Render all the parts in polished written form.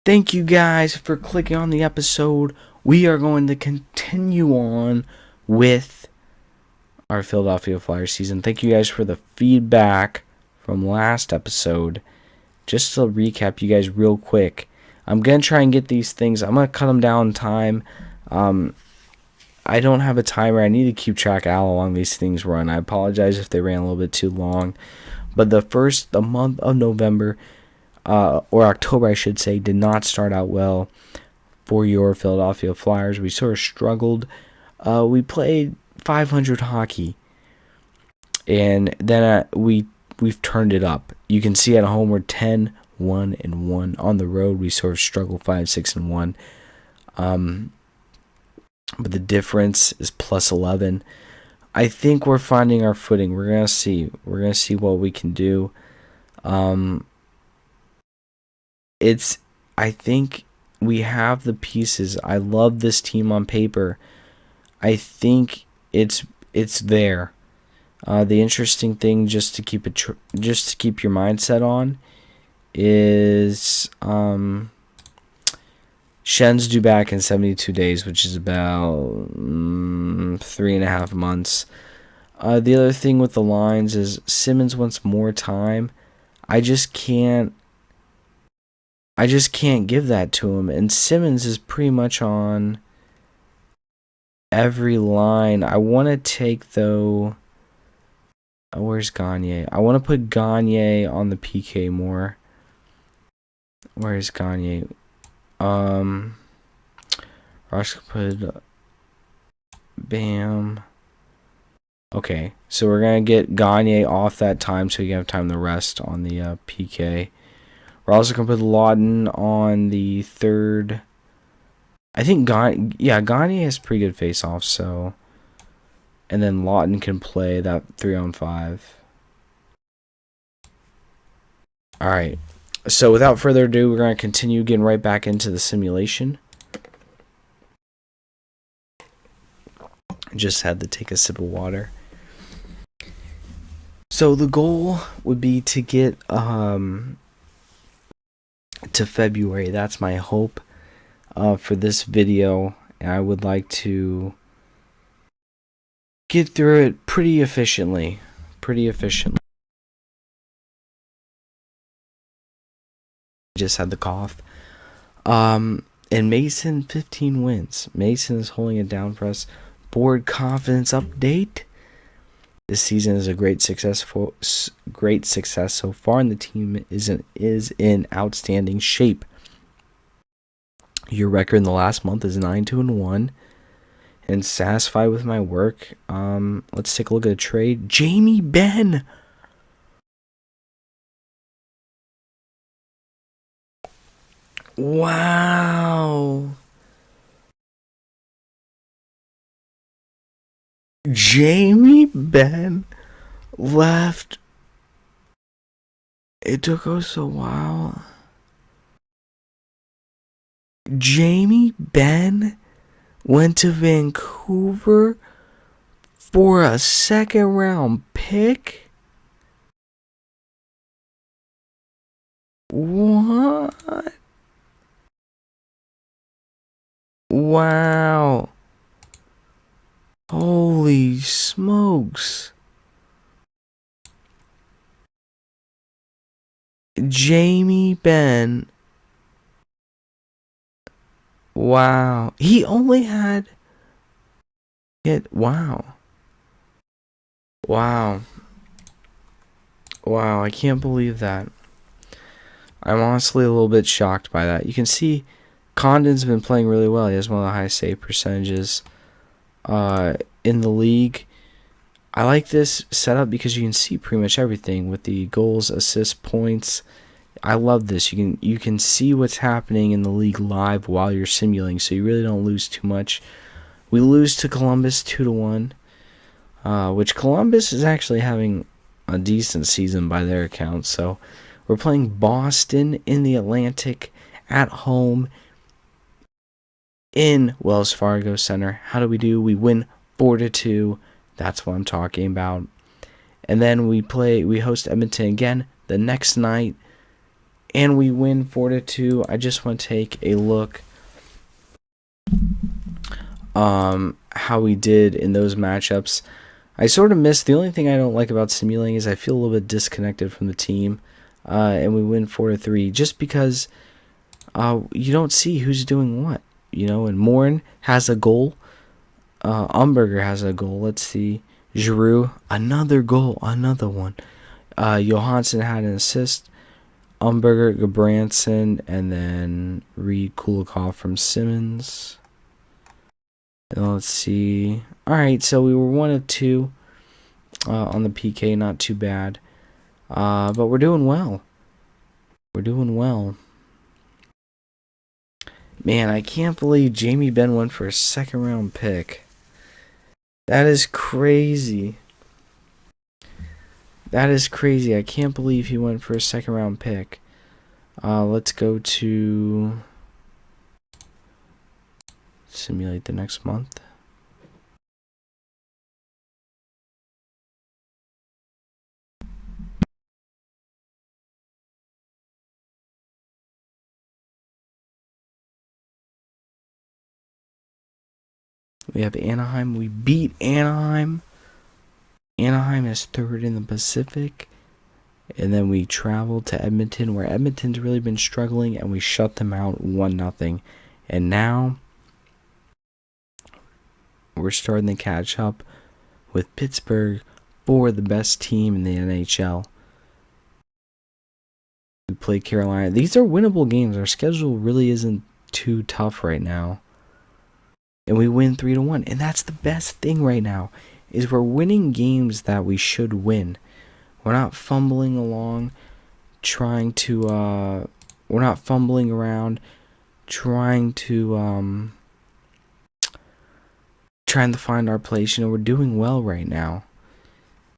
Thank you guys for clicking on the episode. We are going to continue on with our Philadelphia Flyers season. Thank you guys for the feedback from last episode. Just to recap you guys real quick, I'm going to try and get these things. I'm going to cut them down in time. I don't have a timer. I need to keep track of how long these things run. I apologize if they ran a little bit too long. But the month of November, or October, I should say, did not start out well for your Philadelphia Flyers. We sort of struggled. We played 500 hockey, and then we've turned it up. You can see at home we're 10-1-1. On the road, we sort of struggle 5-6-1. But the difference is plus 11. I think we're finding our footing. We're gonna see. We're gonna see what we can do. I think we have the pieces. I love this team on paper. I think it's there. The interesting thing, just to keep your mindset on, is Schen's due back in 72 days, which is about 3.5 months. The other thing with the lines is Simmons wants more time. I just can't give that to him. And Simmons is pretty much on every line. I want to take, though... where's Gagne? I want to put Gagne on the PK more. Where's Gagne? Ross put... Bam. Okay, so we're going to get Gagne off that time so you can have time to rest on the PK. We're also going to put Lawton on the third. I think Gagne has pretty good face-offs, so... And then Lawton can play that 3-on-5. Alright, so without further ado, we're going to continue getting right back into the simulation. Just had to take a sip of water. So the goal would be to get... to February. That's my hope for this video, and I would like to get through it pretty efficiently. Just had the cough. And Mason, 15 wins. Mason is holding it down for us. Board confidence update. This season is a great success so far, and the team is in outstanding shape. Your record in the last month is 9-2-1, and satisfied with my work. Let's take a look at a trade. Jamie Benn. Wow. Jamie Benn left. It took us a while. Jamie Benn went to Vancouver for a second-round pick? What? Wow. Holy smokes. Jamie Benn. Wow. He only had it. Wow. Wow. Wow, I can't believe that. I'm honestly a little bit shocked by that. You can see Condon's been playing really well. He has one of the highest save percentages in the league. I like this setup because you can see pretty much everything with the goals, assists, points. I love this. You can see what's happening in the league live while you're simulating, so you really don't lose too much. We lose to Columbus 2-1, which Columbus is actually having a decent season by their account. So we're playing Boston in the Atlantic at home in Wells Fargo Center. How do? We win 4-2. That's what I'm talking about. And then we host Edmonton again the next night and we win 4-2. I just want to take a look how we did in those matchups. I sort of missed. The only thing I don't like about simulating is I feel a little bit disconnected from the team, and we win 4-3 just because you don't see who's doing what, and Morin has a goal, Umberger has a goal. Let's see, Giroud, another goal, another one. Johansson had an assist, Umberger, Gabranson, and then Reed Kulikov from Simmons. And let's see. All right, so we were 1 of 2 on the PK, not too bad. But we're doing well. We're doing well. Man, I can't believe Jamie Benn went for a second-round pick. That is crazy. That is crazy. I can't believe he went for a second-round pick. Let's go to simulate the next month. We have Anaheim. We beat Anaheim. Anaheim is 3rd in the Pacific. And then we traveled to Edmonton, where Edmonton's really been struggling, and we shut them out 1-0. And now we're starting to catch up with Pittsburgh for the best team in the NHL. We play Carolina. These are winnable games. Our schedule really isn't too tough right now. And we win 3-1. And that's the best thing right now, is we're winning games that we should win. We're not fumbling along, trying to, we're not fumbling around, trying to find our place. We're doing well right now.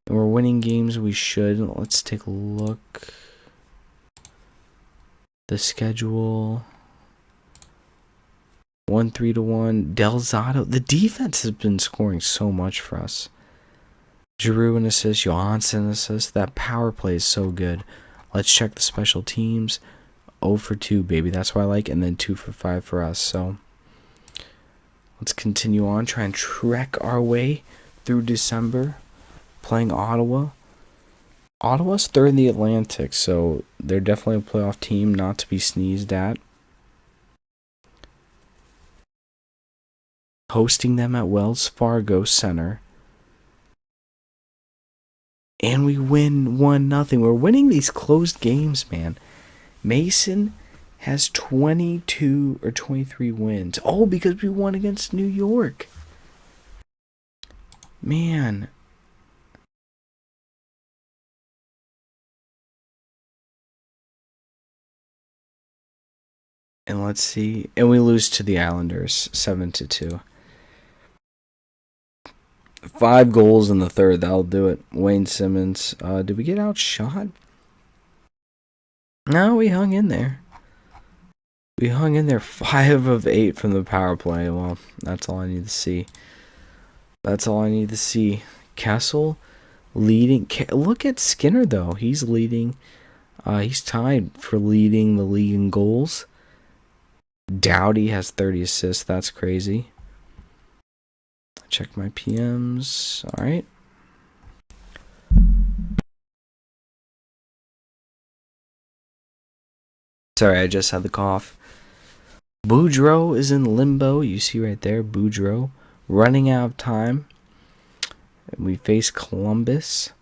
And we're winning games we should. Let's take a look. The schedule. 1-3-1. Del Zotto. The defense has been scoring so much for us. Giroud an assist, Johansson an assist. That power play is so good. Let's check the special teams. 0 for 2, baby. That's what I like. And then 2 for 5 for us. So let's continue on. Try and trek our way through December. Playing Ottawa. Ottawa's 3rd in the Atlantic, so they're definitely a playoff team not to be sneezed at. Hosting them at Wells Fargo Center. And we win 1-0. We're winning these closed games, man. Mason has 22 or 23 wins. Oh, because we won against New York. Man. And let's see. And we lose to the Islanders 7-2. 5 goals in the 3rd. That'll do it. Wayne Simmons. Did we get outshot? No, we hung in there. We hung in there. 5 of 8 from the power play. Well, that's all I need to see. That's all I need to see. Kessel leading. Look at Skinner, though. He's leading. He's tied for leading the league in goals. Doughty has 30 assists. That's crazy. Check my PMs. All right. Sorry, I just had the cough. Boudreaux is in limbo. You see right there, Boudreaux running out of time. And we face Columbus.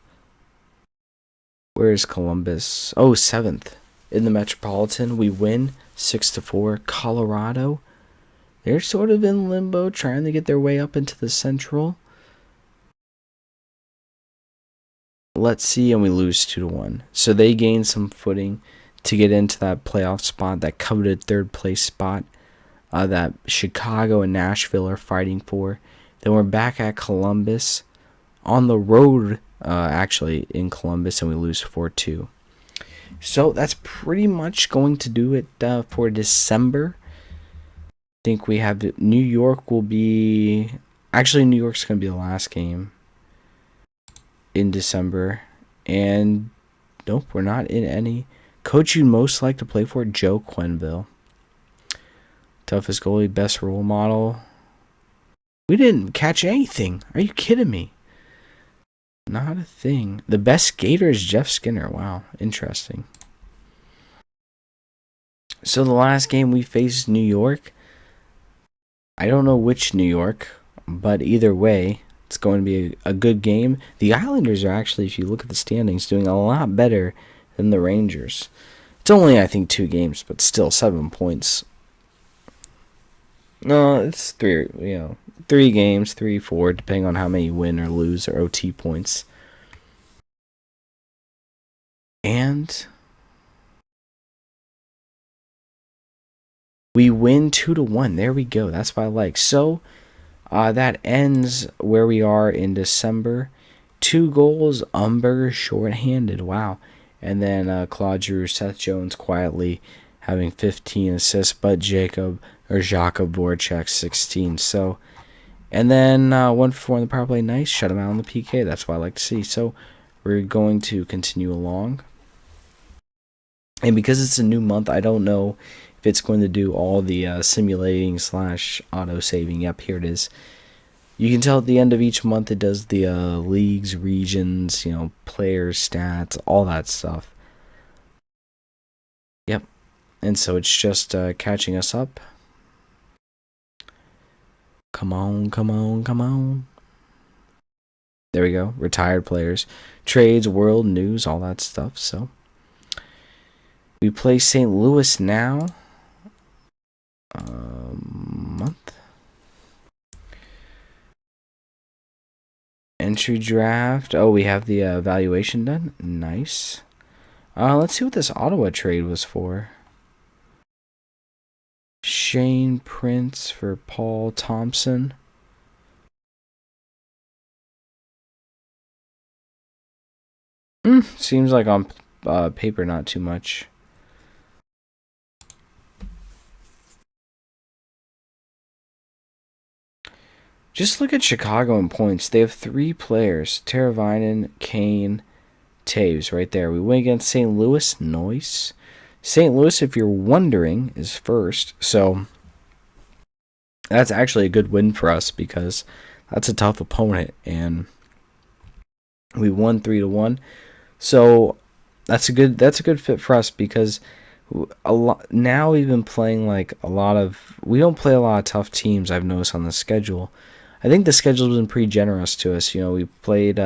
Where is Columbus? Oh, 7th in the Metropolitan. We win 6-4. Colorado. They're sort of in limbo, trying to get their way up into the Central. Let's see, and we lose 2-1. So they gain some footing to get into that playoff spot, that coveted 3rd place spot that Chicago and Nashville are fighting for. Then we're back at Columbus, on the road, actually, in Columbus, and we lose 4-2. So that's pretty much going to do it for December. I think we have New York will be... Actually, New York's going to be the last game in December. And nope, we're not in any Coach you'd most like to play for? Joe Quenneville. Toughest goalie, best role model. We didn't catch anything. Are you kidding me? Not a thing. The best skater is Jeff Skinner. Wow, interesting. So the last game we faced New York. I don't know which New York, but either way, it's going to be a good game. The Islanders are actually, if you look at the standings, doing a lot better than the Rangers. It's only, I think, 2 games, but still 7 points. No, it's 3, 3 games, 3, 4, depending on how many you win or lose or OT points. And we win 2-1. There we go. That's what I like. So that ends where we are in December. 2 goals, Umber shorthanded. Wow. And then Claude Giroux, Seth Jones quietly having 15 assists, but Jakub Voracek 16. So, and then 1 for 4 on the power play. Nice. Shut him out on the PK. That's what I like to see. So we're going to continue along. And because it's a new month, I don't know if it's going to do all the simulating / auto saving. Yep, here it is. You can tell at the end of each month it does the leagues, regions, players, stats, all that stuff. Yep. And so it's just catching us up. Come on, come on, come on. There we go. Retired players. Trades, world news, all that stuff. So we play St. Louis now. Month. Entry draft. Oh, we have the evaluation done. Nice. Let's see what this Ottawa trade was for. Shane Prince for Paul Thompson. Seems like on paper not too much. Just look at Chicago in points. They have 3 players. Teravainen, Kane, Taves right there. We win against St. Louis. Nice. St. Louis, if you're wondering, is first. So that's actually a good win for us because that's a tough opponent. And we won 3-1. So that's a good fit for us because now we've been playing we don't play a lot of tough teams, I've noticed on the schedule. I think the schedule's been pretty generous to us. We played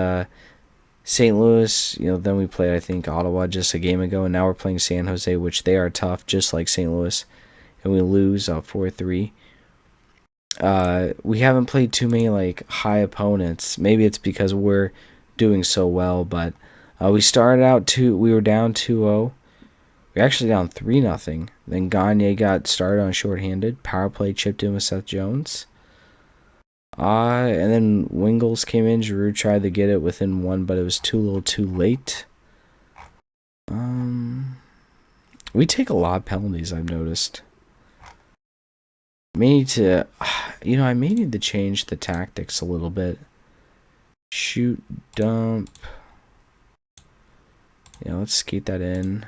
St. Louis, then we played, I think, Ottawa just a game ago, and now we're playing San Jose, which they are tough, just like St. Louis, and we lose 4-3. We haven't played too many high opponents. Maybe it's because we're doing so well, but we started out we were down 2-0. We're actually down 3-0. Then Gagne got started on shorthanded. Power play chipped in with Seth Jones. And then Wingles came in. Giroux tried to get it within 1, but it was too late. We take a lot of penalties, I've noticed. I may need to change the tactics a little bit. Shoot, dump. Let's skate that in.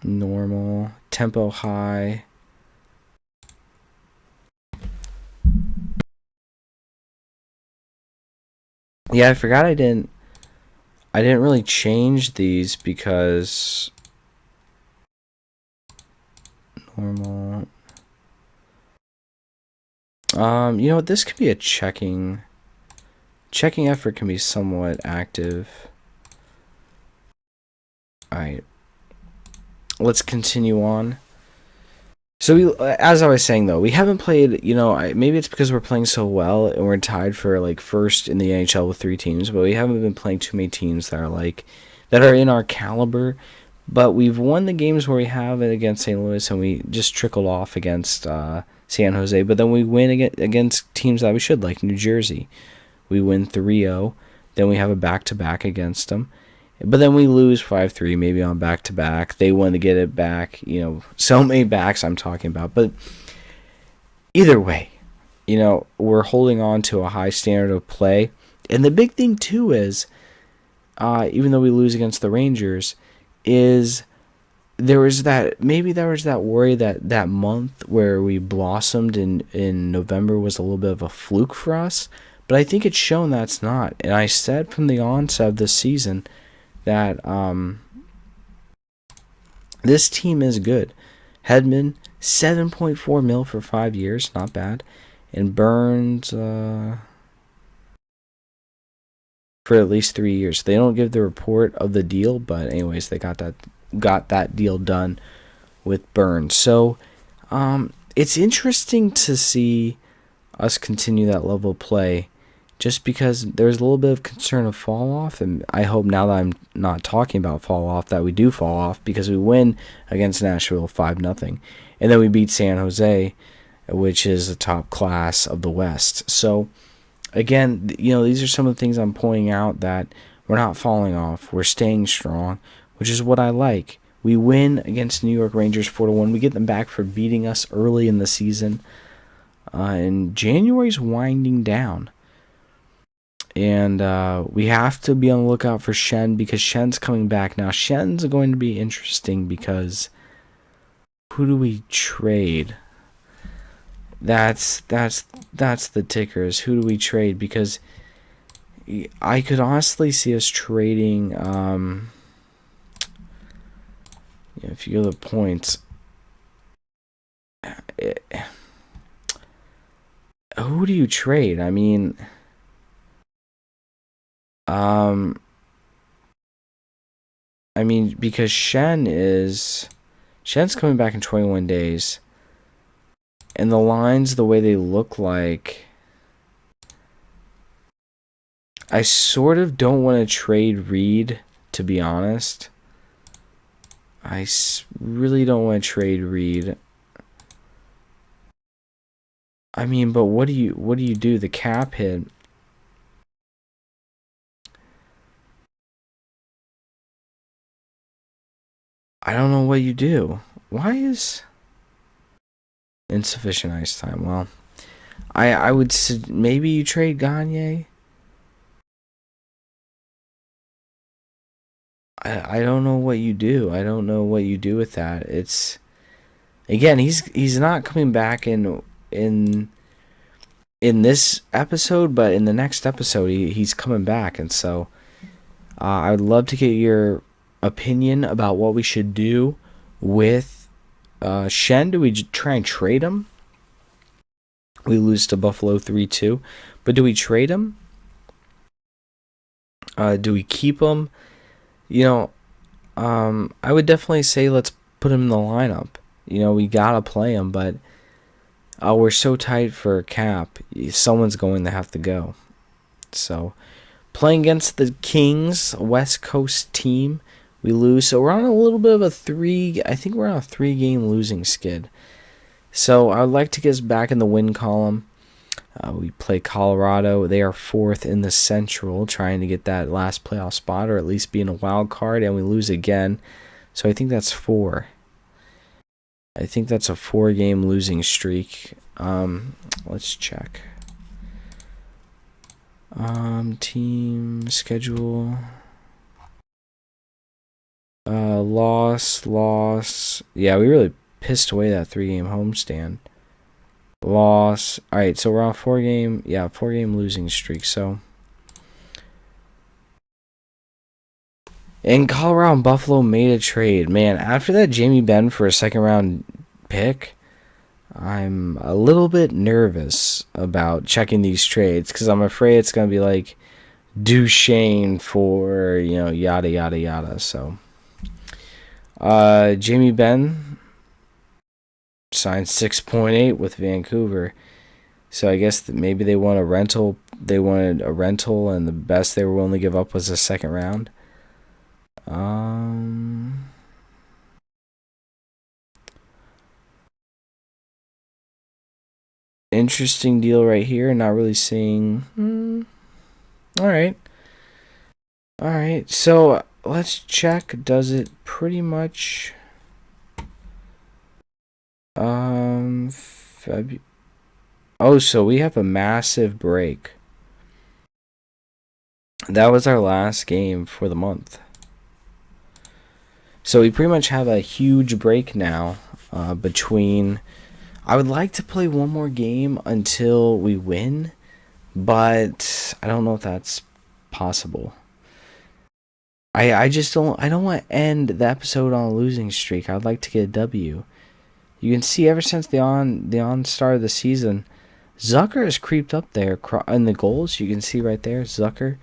Normal. Tempo high. Yeah, I forgot I didn't really change these because normal. This could be a checking effort can be somewhat active. Alright. Let's continue on. So as I was saying though, we haven't played, maybe it's because we're playing so well and we're tied for first in the NHL with 3 teams, but we haven't been playing too many teams that are in our caliber. But we've won the games where we have it against St. Louis, and we just trickled off against San Jose. But then we win against teams that we should, like New Jersey. We win 3-0. Then we have a back-to-back against them. But then we lose 5-3, maybe on back-to-back. They want to get it back. So many backs I'm talking about. But either way, we're holding on to a high standard of play. And the big thing, too, is even though we lose against the Rangers, is there was that worry that that month where we blossomed in November was a little bit of a fluke for us. But I think it's shown that's not. And I said from the onset of this season that this team is good. Hedman, 7.4 mil for 5 years, not bad. And Burns for at least 3 years. They don't give the report of the deal, but anyways, they got that deal done with Burns. So it's interesting to see us continue that level of play, just because there's a little bit of concern of fall off, and I hope now that I'm not talking about fall off that we do fall off, because we win against Nashville 5-0, and then we beat San Jose, which is the top class of the West. So again, these are some of the things I'm pointing out, that we're not falling off, we're staying strong, which is what I like. We win against New York Rangers 4-1. We get them back for beating us early in the season, and January's winding down. And we have to be on the lookout for Schenn, because Schenn's coming back. Now, Schenn's going to be interesting, because who do we trade? That's the tickers. Who do we trade? Because I could honestly see us trading. If you go to the points, who do you trade? I mean, because Schenn's coming back in 21 days, and the lines, the way they look like, I sort of don't want to trade Reed, to be honest. I really don't want to trade Reed. I mean, but what do you do? The cap hit. I don't know what you do. Why is insufficient ice time? Well, I would maybe you trade Gagne. I don't know what you do. I don't know what you do with that. It's, again, he's not coming back in this episode, but in the next episode he's coming back, and so I would love to get your opinion about what we should do with Schenn. Do we try and trade him? We lose to Buffalo 3-2, but do we trade him? Do we keep him? I would definitely say let's put him in the lineup. We gotta play him, but we're so tight for cap. Someone's going to have to go. So, playing against the Kings, a West Coast team, we lose. So we're on a little bit of a 3-game losing skid. So I would like to get us back in the win column. We play Colorado. They are 4th in the Central, trying to get that last playoff spot, or at least be in a wild card, and we lose again. So I think that's 4. I think that's a 4-game losing streak. Let's check. Team schedule. Loss. Yeah, we really pissed away that 3-game homestand. Loss. Alright, so we're on 4-game losing streak. So, and Colorado and Buffalo made a trade. Man, after that Jamie Benn for a 2nd-round pick, I'm a little bit nervous about checking these trades, because I'm afraid it's going to be like Duchesne for, yada, yada, yada. So, Jamie Benn signed 6.8 with Vancouver. So I guess maybe they want a rental. They wanted a rental, and the best they were willing to give up was a 2nd round. Interesting deal right here. Not really seeing. All right. So let's check. Does it pretty much? So we have a massive break. that was our last game for the month. So we pretty much have a huge break now between. I would like to play one more game until we win, but I don't know if that's possible. I just don't want to end the episode on a losing streak. I'd like to get a W. You can see ever since the start of the season, Zucker has creeped up there in the goals. You can see right there, Zucker.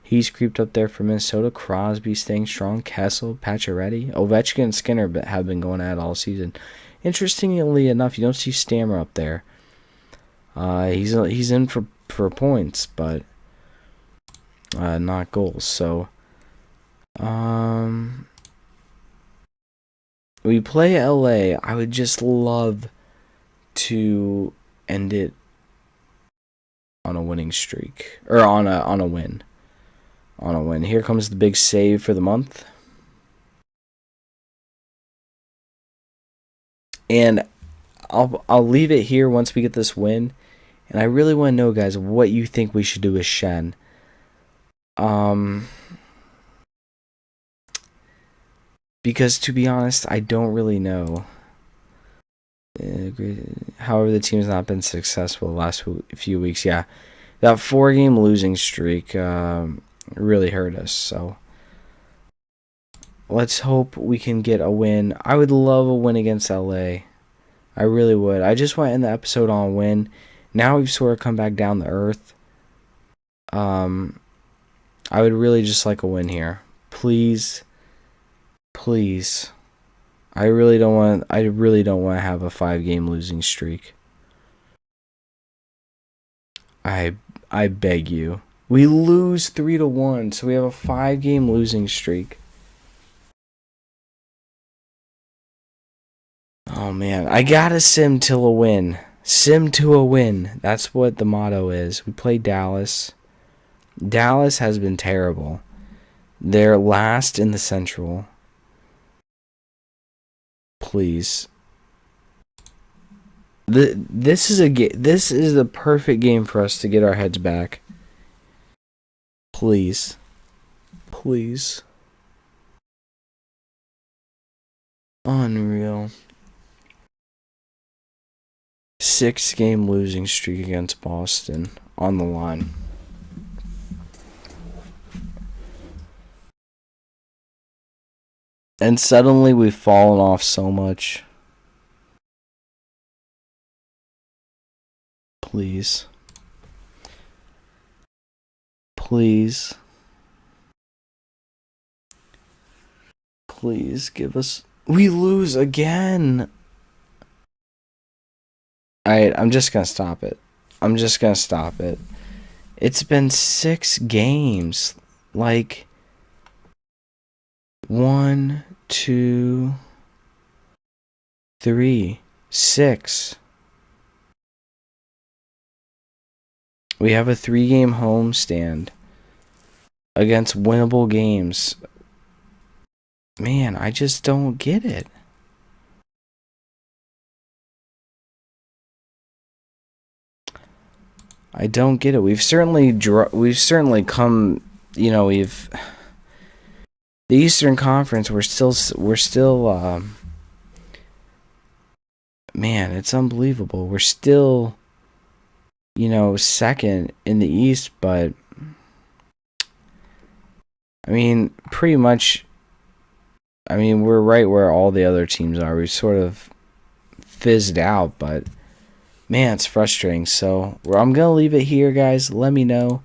He's creeped up there for Minnesota. Crosby staying strong. Kessel, Pacioretty, Ovechkin, and Skinner have been going at it all season. Interestingly enough, you don't see Stammer up there. He's in for points, but not goals. So, we play LA. I would just love to end it on a winning streak, or on a win. On a win. Here comes the big save for the month. And I'll leave it here once we get this win. And I really want to know, guys, what you think we should do with Schenn. Because to be honest, I don't really know. However, the team's not been successful the last few weeks. Yeah, that 4-game losing streak really hurt us. So let's hope we can get a win. I would love a win against LA. I really would. I just want to end the episode on a win. Now we've sort of come back down to earth. I would really just like a win here. Please. Please. I really don't want to have a 5-game losing streak. I beg you. We lose 3-1, so we have a 5-game losing streak. Oh man, I gotta sim till a win. Sim to a win. That's what the motto is. We play Dallas. Dallas has been terrible. They're last in the Central. Please. This is the perfect game for us to get our heads back. Please. Please. Unreal. 6-game losing streak against Boston on the line. And suddenly we've fallen off so much. Please. Please. Please give us. We lose again. Alright, I'm just gonna stop it. It's been 6 games. Like 1, 2, 3, 6. We have a 3-game homestand against winnable games. Man, I just don't get it. I don't get it. We've certainly come, the Eastern Conference, we're still man, it's unbelievable. We're still second in the East, but I mean, pretty much, we're right where all the other teams are. We've sort of fizzed out, but man, it's frustrating. So I'm going to leave it here, guys. Let me know.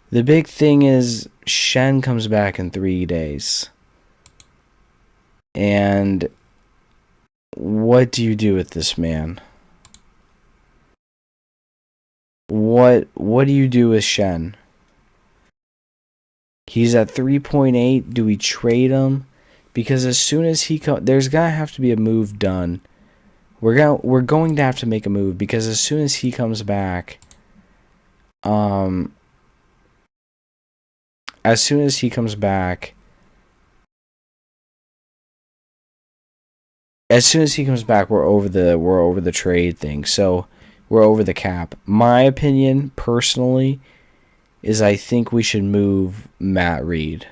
The big thing is Schenn comes back in 3 days. And what do you do with this man? What do you do with Schenn? He's at 3.8. Do we trade him? Because as soon as he there's going to have to be a move done. We're going to have to make a move because as soon as he comes back, we're over the trade thing. So we're over the cap. My opinion, personally, is I think we should move Matt Reed.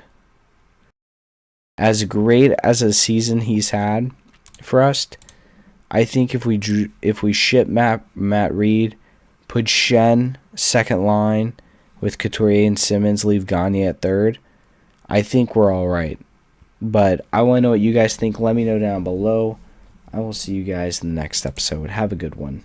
As great as a season he's had for us, I think if we ship Matt Reed, put Shen second line with Couturier and Simmons, leave Gagne at third, I think we're all right. But I want to know what you guys think. Let me know down below. I will see you guys in the next episode. Have a good one.